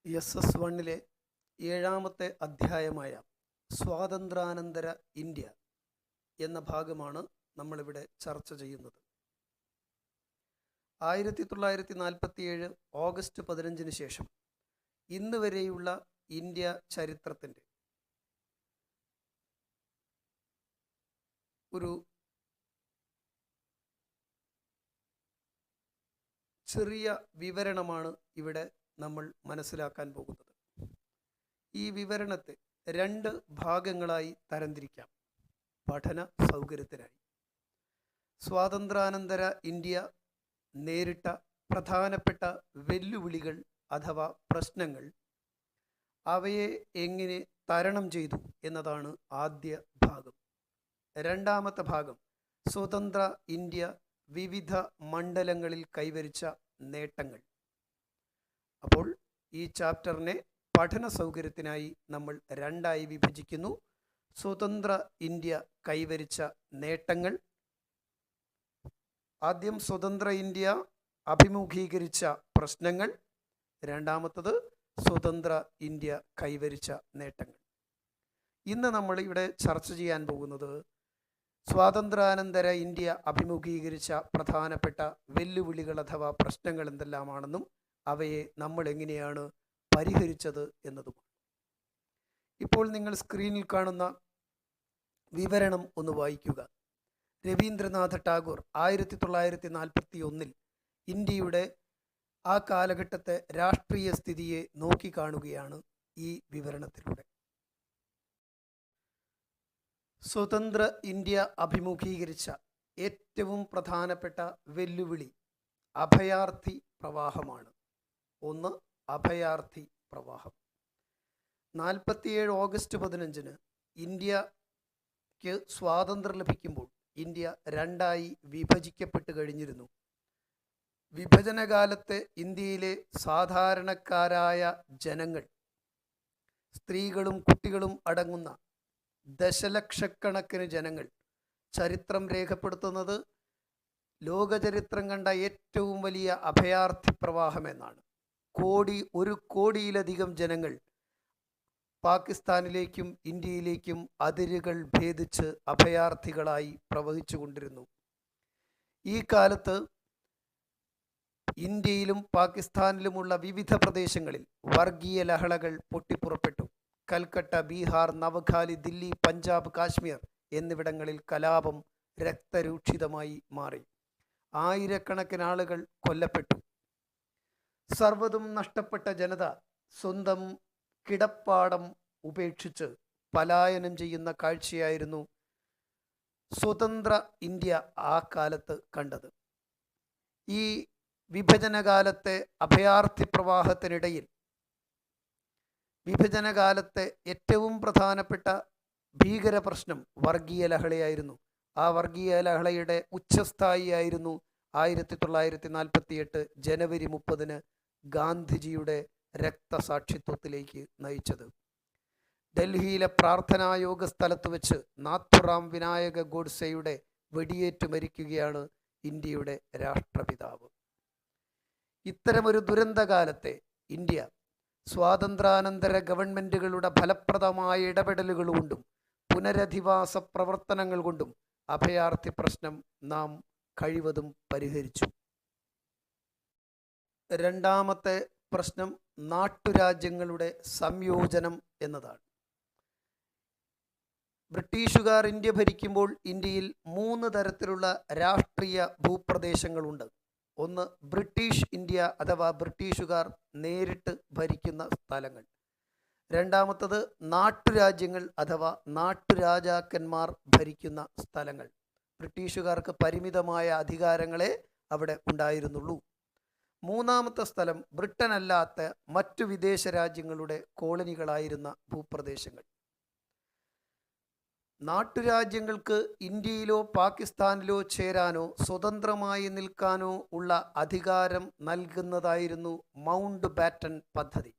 SS1 ഏഴാമത്തെ അധ്യായമായ സ്വാതന്ത്ര്യാനന്തര India എന്ന ഭാഗമാണ് നമ്മളിവിടെ ചർച്ച ചെയ്യുന്നത്. 1947 ഓഗസ്റ്റ് 15 ശേഷം ഇന്ന് വരെയുള്ള ഇന്ത്യ ചരിത്രത്തിൻ്റെ ഒരു ചെറിയ വിവരണമാണ് ഇവിടെ നമ്മൾ മനസ്സിലാക്കാൻ പോകുന്നത്. ഈ വിവരണത്തെ രണ്ട് ഭാഗങ്ങളായി തരംതിരിക്കാം പഠന സൗകര്യത്തിനായി. സ്വാതന്ത്ര്യാനന്തര ഇന്ത്യ നേരിട്ട പ്രധാനപ്പെട്ട വെല്ലുവിളികൾ അഥവാ പ്രശ്നങ്ങൾ, അവയെ എങ്ങനെ തരണം ചെയ്തു എന്നതാണ് ആദ്യ ഭാഗം. രണ്ടാമത്തെ ഭാഗം സ്വതന്ത്ര ഇന്ത്യ വിവിധ മണ്ഡലങ്ങളിൽ കൈവരിച്ച നേട്ടങ്ങൾ. അപ്പോൾ ഈ ചാപ്റ്ററിനെ പഠന സൗകര്യത്തിനായി നമ്മൾ രണ്ടായി വിഭജിക്കുന്നു. സ്വതന്ത്ര ഇന്ത്യ കൈവരിച്ച നേട്ടങ്ങൾ. ആദ്യം സ്വതന്ത്ര ഇന്ത്യ അഭിമുഖീകരിച്ച പ്രശ്നങ്ങൾ, രണ്ടാമത്തത് സ്വതന്ത്ര ഇന്ത്യ കൈവരിച്ച നേട്ടങ്ങൾ. ഇന്ന് നമ്മൾ ഇവിടെ ചർച്ച ചെയ്യാൻ പോകുന്നത് സ്വാതന്ത്ര്യാനന്തര ഇന്ത്യ അഭിമുഖീകരിച്ച പ്രധാനപ്പെട്ട വെല്ലുവിളികൾ അഥവാ പ്രശ്നങ്ങൾ എന്തെല്ലാമാണെന്നും അവയെ നമ്മൾ എങ്ങനെയാണ് പരിഹരിച്ചത് എന്നതുമാണ്. ഇപ്പോൾ നിങ്ങൾ സ്ക്രീനിൽ കാണുന്ന വിവരണം ഒന്ന് വായിക്കുക. രവീന്ദ്രനാഥ ടാഗോർ 1941 ഇന്ത്യയുടെ ആ കാലഘട്ടത്തെ രാഷ്ട്രീയ സ്ഥിതിയെ നോക്കിക്കാണുകയാണ് ഈ വിവരണത്തിലൂടെ. സ്വതന്ത്ര ഇന്ത്യ അഭിമുഖീകരിച്ച ഏറ്റവും പ്രധാനപ്പെട്ട വെല്ലുവിളി അഭയാർത്ഥി പ്രവാഹമാണ്. ഒന്ന്, അഭയാർത്ഥി പ്രവാഹം. 47 ഓഗസ്റ്റ് 15 ഇന്ത്യക്ക് സ്വാതന്ത്ര്യം ലഭിക്കുമ്പോൾ ഇന്ത്യ രണ്ടായി വിഭജിക്കപ്പെട്ട് കഴിഞ്ഞിരുന്നു. വിഭജനകാലത്തെ ഇന്ത്യയിലെ സാധാരണക്കാരായ ജനങ്ങൾ, സ്ത്രീകളും കുട്ടികളും അടങ്ങുന്ന ദശലക്ഷക്കണക്കിന് ജനങ്ങൾ, ചരിത്രം രേഖപ്പെടുത്തുന്നത് ലോകചരിത്രം കണ്ട ഏറ്റവും വലിയ അഭയാർത്ഥി പ്രവാഹം എന്നാണ്. ഒരു കോടിയിലധികം ജനങ്ങൾ പാകിസ്ഥാനിലേക്കും ഇന്ത്യയിലേക്കും അതിരുകൾ ഭേദിച്ച് അഭയാർത്ഥികളായി പ്രവഹിച്ചു കൊണ്ടിരുന്നു. ഈ കാലത്ത് ഇന്ത്യയിലും പാകിസ്ഥാനിലുമുള്ള വിവിധ പ്രദേശങ്ങളിൽ വർഗീയ ലഹളകൾ പൊട്ടിപ്പുറപ്പെട്ടു. കൽക്കട്ട, ബീഹാർ, നവഖാലി, ദില്ലി, പഞ്ചാബ്, കാശ്മീർ എന്നിവിടങ്ങളിൽ കലാപം രക്തരൂക്ഷിതമായി മാറി. ആയിരക്കണക്കിന് ആളുകൾ കൊല്ലപ്പെട്ടു. സർവ്വതും നഷ്ടപ്പെട്ട ജനത സ്വന്തം കിടപ്പാടം ഉപേക്ഷിച്ച് പലായനം ചെയ്യുന്ന കാഴ്ചയായിരുന്നു സ്വതന്ത്ര ഇന്ത്യ ആ കാലത്ത് കണ്ടത്. ഈ വിഭജനകാലത്തെ അഭയാർത്ഥി പ്രവാഹത്തിനിടയിൽ വിഭജനകാലത്തെ ഏറ്റവും പ്രധാനപ്പെട്ട ഭീകര പ്രശ്നം വർഗീയ ലഹളയായിരുന്നു. ആ വർഗീയ ലഹളയുടെ ഉച്ചസ്ഥായിയായിരുന്നു 1948 ജനുവരി 30 ഗാന്ധിജിയുടെ രക്തസാക്ഷിത്വത്തിലേക്ക് നയിച്ചത്. ഡൽഹിയിലെ പ്രാർത്ഥനായോഗ സ്ഥലത്ത് വെച്ച് നാഥുറാം വിനായക ഗോഡ്സെയുടെ വെടിയേറ്റ് മരിക്കുകയാണ് ഇന്ത്യയുടെ രാഷ്ട്രപിതാവ്. ഇത്തരമൊരു ദുരന്തകാലത്തെ ഇന്ത്യ സ്വാതന്ത്ര്യാനന്തര ഗവൺമെൻറ്റുകളുടെ ഫലപ്രദമായ ഇടപെടലുകൾ കൊണ്ടും പുനരധിവാസ പ്രവർത്തനങ്ങൾ കൊണ്ടും അഭയാർത്ഥി പ്രശ്നം നാം കഴിവതും പരിഹരിച്ചു. രണ്ടാമത്തെ പ്രശ്നം നാട്ടുരാജ്യങ്ങളുടെ സംയോജനം എന്നതാണ്. ബ്രിട്ടീഷുകാർ ഇന്ത്യ ഭരിക്കുമ്പോൾ ഇന്ത്യയിൽ 3 തരത്തിലുള്ള രാഷ്ട്രീയ ഭൂപ്രദേശങ്ങളുണ്ട്. ഒന്ന്, ബ്രിട്ടീഷ് ഇന്ത്യ അഥവാ ബ്രിട്ടീഷുകാർ നേരിട്ട് ഭരിക്കുന്ന സ്ഥലങ്ങൾ. രണ്ടാമത്തത് നാട്ടുരാജ്യങ്ങൾ അഥവാ നാട്ടുരാജാക്കന്മാർ ഭരിക്കുന്ന സ്ഥലങ്ങൾ. ബ്രിട്ടീഷുകാർക്ക് പരിമിതമായ അധികാരങ്ങളെ അവിടെ ഉണ്ടായിരുന്നുള്ളൂ. മൂന്നാമത്തെ സ്ഥലം ബ്രിട്ടൻ അല്ലാത്ത മറ്റു വിദേശ രാജ്യങ്ങളുടെ കോളനികളായിരുന്ന ഭൂപ്രദേശങ്ങൾ. നാട്ടുരാജ്യങ്ങൾക്ക് ഇന്ത്യയിലോ പാകിസ്ഥാനിലോ ചേരാനോ സ്വതന്ത്രമായി നിൽക്കാനോ ഉള്ള അധികാരം നൽകുന്നതായിരുന്നു മൗണ്ട് ബാറ്റൻ പദ്ധതി.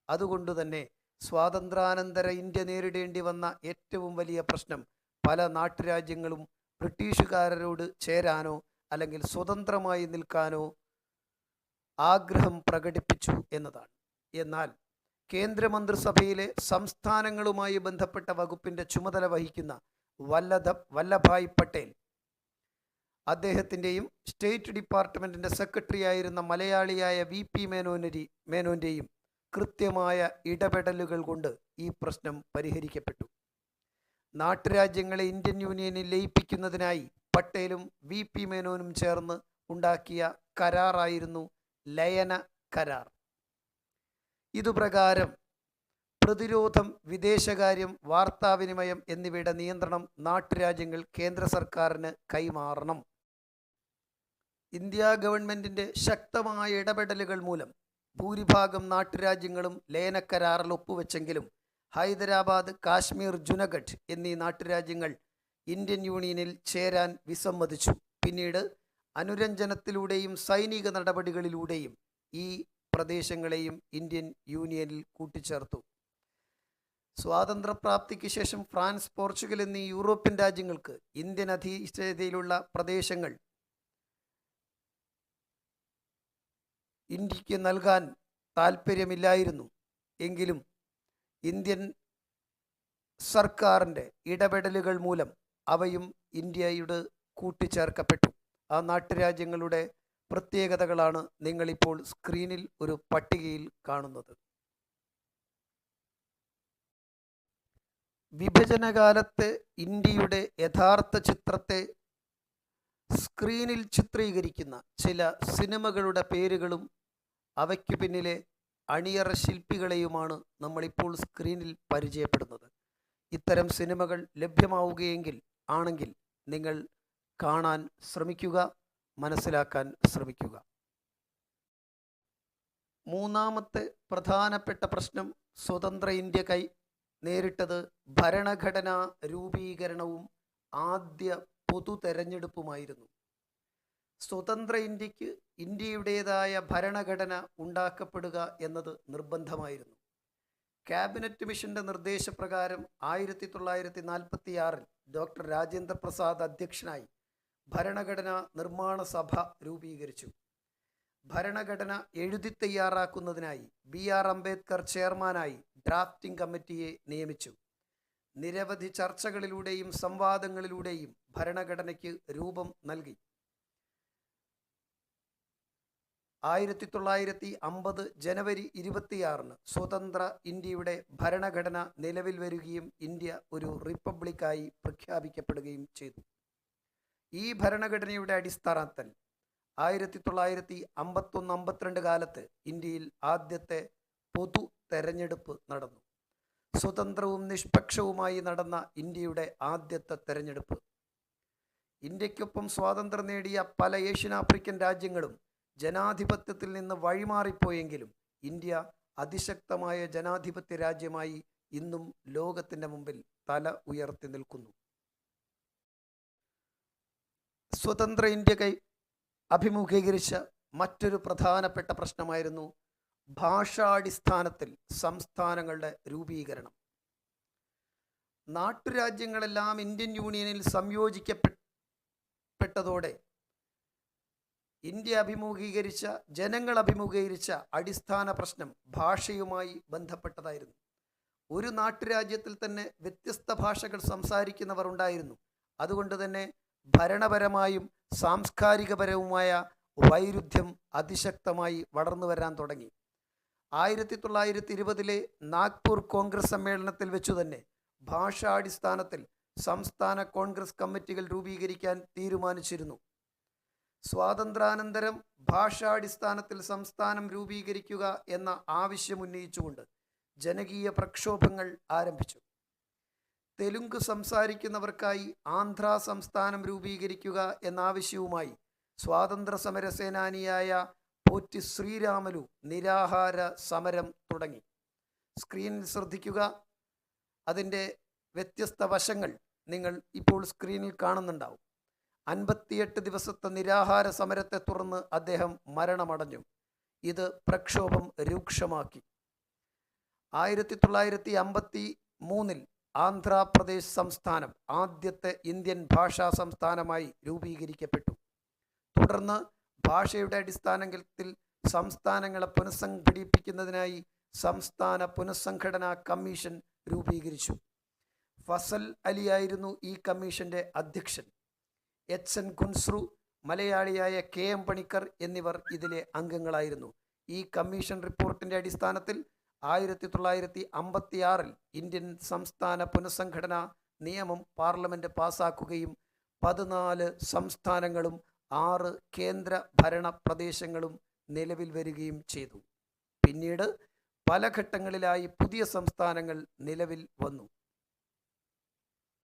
അതുകൊണ്ട് തന്നെ സ്വാതന്ത്ര്യാനന്തര ഇന്ത്യ നേരിടേണ്ടി വന്ന ഏറ്റവും വലിയ പ്രശ്നം പല നാട്ടുരാജ്യങ്ങളും ബ്രിട്ടീഷുകാരോട് ചേരാനോ അല്ലെങ്കിൽ സ്വതന്ത്രമായി നിൽക്കാനോ ആഗ്രഹം പ്രകടിപ്പിച്ചു എന്നതാണ്. എന്നാൽ കേന്ദ്രമന്ത്രിസഭയിലെ സംസ്ഥാനങ്ങളുമായി ബന്ധപ്പെട്ട വകുപ്പിൻ്റെ ചുമതല വഹിക്കുന്ന വല്ലഭായ് പട്ടേൽ, അദ്ദേഹത്തിൻ്റെയും സ്റ്റേറ്റ് ഡിപ്പാർട്ട്മെൻറ്റിൻ്റെ സെക്രട്ടറി ആയിരുന്ന മലയാളിയായ VP മേനോൻ്റെയും കൃത്യമായ ഇടപെടലുകൾ കൊണ്ട് ഈ പ്രശ്നം പരിഹരിക്കപ്പെട്ടു. നാട്ടുരാജ്യങ്ങളെ ഇന്ത്യൻ യൂണിയനിൽ ലയിപ്പിക്കുന്നതിനായി പട്ടേലും VP മേനോനും ചേർന്ന് ഉണ്ടാക്കിയ കരാറായിരുന്നു ലയന കരാർ. ഇതുപ്രകാരം പ്രതിരോധം, വിദേശകാര്യം, വാർത്താവിനിമയം എന്നിവയുടെ നിയന്ത്രണം നാട്ടുരാജ്യങ്ങൾ കേന്ദ്ര സർക്കാരിന് കൈമാറണം. ഇന്ത്യ ഗവൺമെൻറ്റിൻ്റെ ശക്തമായ ഇടപെടലുകൾ മൂലം ഭൂരിഭാഗം നാട്ടുരാജ്യങ്ങളും ലയനക്കരാറിൽ ഒപ്പുവെച്ചെങ്കിലും ഹൈദരാബാദ്, കാശ്മീർ, ജുനഗഡ് എന്നീ നാട്ടുരാജ്യങ്ങൾ ഇന്ത്യൻ യൂണിയനിൽ ചേരാൻ വിസമ്മതിച്ചു. പിന്നീട് അനുരഞ്ജനത്തിലൂടെയും സൈനിക നടപടികളിലൂടെയും ഈ പ്രദേശങ്ങളെയും ഇന്ത്യൻ യൂണിയനിൽ കൂട്ടിച്ചേർത്തു. സ്വാതന്ത്ര്യപ്രാപ്തിക്ക് ശേഷം ഫ്രാൻസ്, പോർച്ചുഗൽ എന്നീ യൂറോപ്യൻ രാജ്യങ്ങൾക്ക് ഇന്ത്യൻ അധീനതയിലുള്ള പ്രദേശങ്ങൾ ഇന്ത്യക്ക് നൽകാൻ താൽപ്പര്യമില്ലായിരുന്നു. എങ്കിലും ഇന്ത്യൻ സർക്കാരിൻ്റെ ഇടപെടലുകൾ മൂലം അവയും ഇന്ത്യയോട് കൂട്ടിച്ചേർക്കപ്പെട്ടു. ആ നാട്ടുരാജ്യങ്ങളുടെ പ്രത്യേകതകളാണ് നിങ്ങളിപ്പോൾ സ്ക്രീനിൽ ഒരു പട്ടികയിൽ കാണുന്നത്. വിഭജനകാലത്തെ ഇന്ത്യയുടെ യഥാർത്ഥ ചിത്രത്തെ സ്ക്രീനിൽ ചിത്രീകരിക്കുന്ന ചില സിനിമകളുടെ പേരുകളും അവയ്ക്ക് പിന്നിലെ അണിയറ ശില്പികളെയുമാണ് നമ്മളിപ്പോൾ സ്ക്രീനിൽ പരിചയപ്പെടുന്നത്. ഇത്തരം സിനിമകൾ ലഭ്യമാവുകയാണെങ്കിൽ നിങ്ങൾ കാണാൻ ശ്രമിക്കുക, മനസ്സിലാക്കാൻ ശ്രമിക്കുക. മൂന്നാമത്തെ പ്രധാനപ്പെട്ട പ്രശ്നം സ്വതന്ത്ര ഇന്ത്യ നേരിട്ടത് ഭരണഘടനാ രൂപീകരണവും ആദ്യ പൊതു തെരഞ്ഞെടുപ്പുമായിരുന്നു. സ്വതന്ത്ര ഇന്ത്യക്ക് ഇന്ത്യയുടേതായ ഭരണഘടന ഉണ്ടാക്കപ്പെടുക എന്നത് നിർബന്ധമായിരുന്നു. ക്യാബിനറ്റ് മിഷന്റെ നിർദ്ദേശപ്രകാരം 1946 ഡോക്ടർ രാജേന്ദ്ര പ്രസാദ് അധ്യക്ഷനായി ഭരണഘടനാ നിർമ്മാണ സഭ രൂപീകരിച്ചു. ഭരണഘടന എഴുതി തയ്യാറാക്കുന്നതിനായി BR അംബേദ്കർ ചെയർമാനായി ഡ്രാഫ്റ്റിംഗ് കമ്മിറ്റിയെ നിയമിച്ചു. നിരവധി ചർച്ചകളിലൂടെയും സംവാദങ്ങളിലൂടെയും ഭരണഘടനയ്ക്ക് രൂപം നൽകി. 1950 ജനുവരി 26 സ്വതന്ത്ര ഇന്ത്യയുടെ ഭരണഘടന നിലവിൽ വരികയും ഇന്ത്യ ഒരു റിപ്പബ്ലിക്കായി പ്രഖ്യാപിക്കപ്പെടുകയും ചെയ്തു. ഈ ഭരണഘടനയുടെ അടിസ്ഥാനത്തിൽ 1951-52 കാലത്ത് ഇന്ത്യയിൽ ആദ്യത്തെ പൊതു തെരഞ്ഞെടുപ്പ് നടന്നു. സ്വതന്ത്രവും നിഷ്പക്ഷവുമായി നടന്ന ഇന്ത്യയുടെ ആദ്യത്തെ തെരഞ്ഞെടുപ്പ്. ഇന്ത്യക്കൊപ്പം സ്വാതന്ത്ര്യം നേടിയ പല ഏഷ്യൻ ആഫ്രിക്കൻ രാജ്യങ്ങളും ജനാധിപത്യത്തിൽ നിന്ന് വഴിമാറിപ്പോയെങ്കിലും ഇന്ത്യ അതിശക്തമായ ജനാധിപത്യ രാജ്യമായി ഇന്നും ലോകത്തിൻ്റെ മുമ്പിൽ തല ഉയർത്തി നിൽക്കുന്നു. സ്വതന്ത്ര ഇന്ത്യ അഭിമുഖീകരിച്ച മറ്റൊരു പ്രധാനപ്പെട്ട പ്രശ്നമായിരുന്നു ഭാഷാടിസ്ഥാനത്തിൽ സംസ്ഥാനങ്ങളുടെ രൂപീകരണം. നാട്ടുരാജ്യങ്ങളെല്ലാം ഇന്ത്യൻ യൂണിയനിൽ സംയോജിക്കപ്പെട്ടതോടെ ജനങ്ങൾ അഭിമുഖീകരിച്ച അടിസ്ഥാന പ്രശ്നം ഭാഷയുമായി ബന്ധപ്പെട്ടതായിരുന്നു. ഒരു നാട്ടുരാജ്യത്തിൽ തന്നെ വ്യത്യസ്ത ഭാഷകൾ സംസാരിക്കുന്നവർ ഉണ്ടായിരുന്നു. അതുകൊണ്ട് തന്നെ ഭരണപരമായും സാംസ്കാരികപരവുമായ വൈരുദ്ധ്യം അതിശക്തമായി വളർന്നു വരാൻ തുടങ്ങി. 1920 നാഗ്പൂർ കോൺഗ്രസ് സമ്മേളനത്തിൽ വെച്ചു തന്നെ ഭാഷാടിസ്ഥാനത്തിൽ സംസ്ഥാന കോൺഗ്രസ് കമ്മിറ്റികൾ രൂപീകരിക്കാൻ തീരുമാനിച്ചിരുന്നു. സ്വാതന്ത്ര്യാനന്തരം ഭാഷാടിസ്ഥാനത്തിൽ സംസ്ഥാനം രൂപീകരിക്കുക എന്ന ആവശ്യമുന്നയിച്ചുകൊണ്ട് ജനകീയ പ്രക്ഷോഭങ്ങൾ ആരംഭിച്ചു. തെലുങ്ക് സംസാരിക്കുന്നവർക്കായി ആന്ധ്ര സംസ്ഥാനം രൂപീകരിക്കുക എന്ന ആവശ്യവുമായി സ്വാതന്ത്ര്യ സമര സേനാനിയായ പോറ്റി ശ്രീരാമലു നിരാഹാര സമരം തുടങ്ങി. സ്ക്രീനിൽ ശ്രദ്ധിക്കുക, അതിൻ്റെ വ്യത്യസ്ത വശങ്ങൾ നിങ്ങൾ ഇപ്പോൾ സ്ക്രീനിൽ കാണുന്നുണ്ടാവും. 58 ദിവസത്തെ നിരാഹാര സമരത്തെ തുടർന്ന് അദ്ദേഹം മരണമടഞ്ഞു. ഇത് പ്രക്ഷോഭം രൂക്ഷമാക്കി. 1953 ആന്ധ്രാപ്രദേശ് സംസ്ഥാനം ആദ്യത്തെ ഇന്ത്യൻ ഭാഷാ സംസ്ഥാനമായി രൂപീകരിക്കപ്പെട്ടു. തുടർന്ന് ഭാഷയുടെ അടിസ്ഥാനത്തിൽ സംസ്ഥാനങ്ങളെ പുനഃസംഘടിപ്പിക്കുന്നതിനായി സംസ്ഥാന പുനഃസംഘടനാ കമ്മീഷൻ രൂപീകരിച്ചു. ഫസൽ അലിയായിരുന്നു ഈ കമ്മീഷന്റെ അധ്യക്ഷൻ. എച്ച് എൻ ഖുൻസ്രു, മലയാളിയായ കെ എം പണിക്കർ എന്നിവർ ഇതിലെ അംഗങ്ങളായിരുന്നു. ഈ കമ്മീഷൻ റിപ്പോർട്ടിന്റെ അടിസ്ഥാനത്തിൽ 1956 ഇന്ത്യൻ സംസ്ഥാന പുനഃസംഘടനാ നിയമം പാർലമെന്റ് പാസാക്കുകയും 14 സംസ്ഥാനങ്ങളും 6 കേന്ദ്ര ഭരണ പ്രദേശങ്ങളും നിലവിൽ വരികയും ചെയ്തു. പിന്നീട് പല ഘട്ടങ്ങളിലായി പുതിയ സംസ്ഥാനങ്ങൾ നിലവിൽ വന്നു.